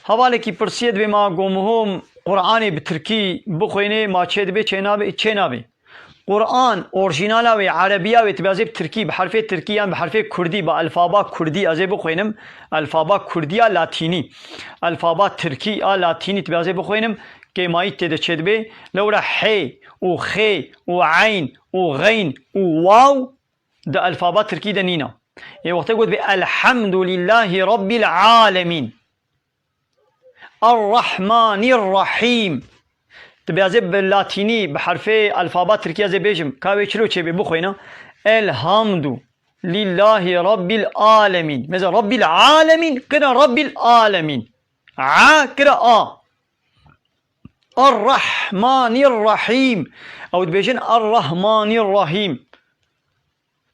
حوالے کی پرسید به ما گومهم قرآن به ترکی بخوینه ما چه دبه چه نابه قرآن اورجینال و عربیه و تبازی ترکی به حرف ترکی یا به حرف کردی با الفابا کردی از بخوینم الفابا کردی یا لاتینی الفابا ترکی یا لاتینی تبازی بخوینم که مایی تده چه دبه لورا حی و خی و عین و غین و واو ده الفابا ترکی ده نینا یه وقت گفت به الحمد لله رب العالمین الرحمن الرحیم تبازی باللاتینی به حرف الفابا ترکی از بیجم کاوی چلو چه بخوینا الحمد لله رب العالمین مثلا رب العالمین قرأ رب العالمین قرأ الرحمن الرحیم او بیجن الرحمن الرحیم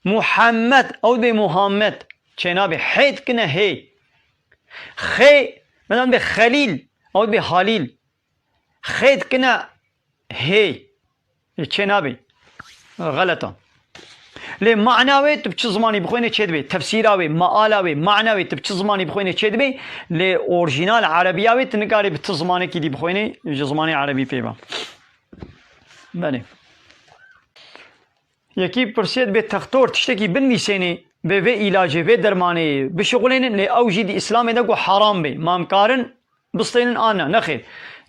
محمد او به محمد چنا به حید کنه هی خی مثلا به خلیل او به خلیل خید کنه هی چنا به غلطه لی معناوی تو چه زمانی بخوینه چه دبی تفسیراوی معالاوی معناوی تو چه زمانی بخوینه چه دبی لی اورجینال عربیاوی تنگاری به چه زمانی کی دی بخوینه زمانی عربی پیبا بله یکی پرسید به تختور تشتکی بنویسینی به و علاجه و درمانه بشغلین لی اوجی دی اسلام دگو حرام بی مامکارن بستین آنه نخیر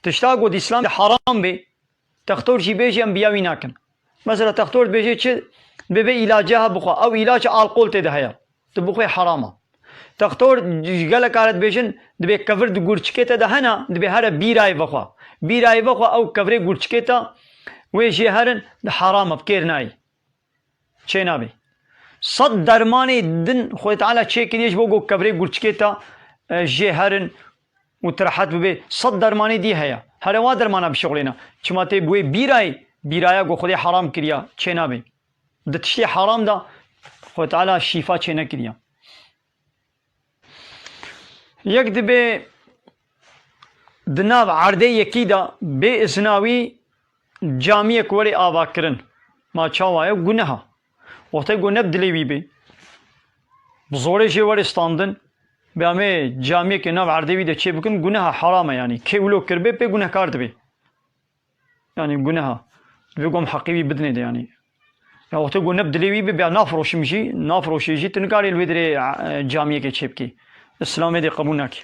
تشتا گو دی اسلام حرام بی تختور چی بیجی انبیاوی نکن مثلا تختور بیجی چه به علاجه ها بخوا او علاج الکل ته ده هيا تو بخوي حرامه تختور گله کارت بیشن دبه کفر د ګورچکه ته ده نه دبه هر بیرای بخوا او کفر ګورچکه ته وې شهرن د حرامه فکر نه چه نه صد درمان دن خو تعالی چه کلیش بوګو کفر ګورچکه ته جهرن وترحت به صد درمانی دی هيا هر وا درمانه بشغلینا چماته بوې بیرایا گو خدای حرام کړیا چه نه ده تشتی حرام ده خود تعالی شفا چه نکریا یک دبه دناب عرده یکی ده به ازناوی جامعه کوری آوا کرن ما چاوایه گناه وقتی گناه بدلیوی به بزوره جوار استاندن به همه جامعه که ناب عرده وی ده چه بکن گناه حرامه یعنی که اولو کربه به گناه کار ده یعنی گناه بگم حقیبی بدنه ده یعنی یا وقتی گو نبدلیوی به نافروشی تنکاری الویدر جامعه که چپ کی اسلام دی قبول نکی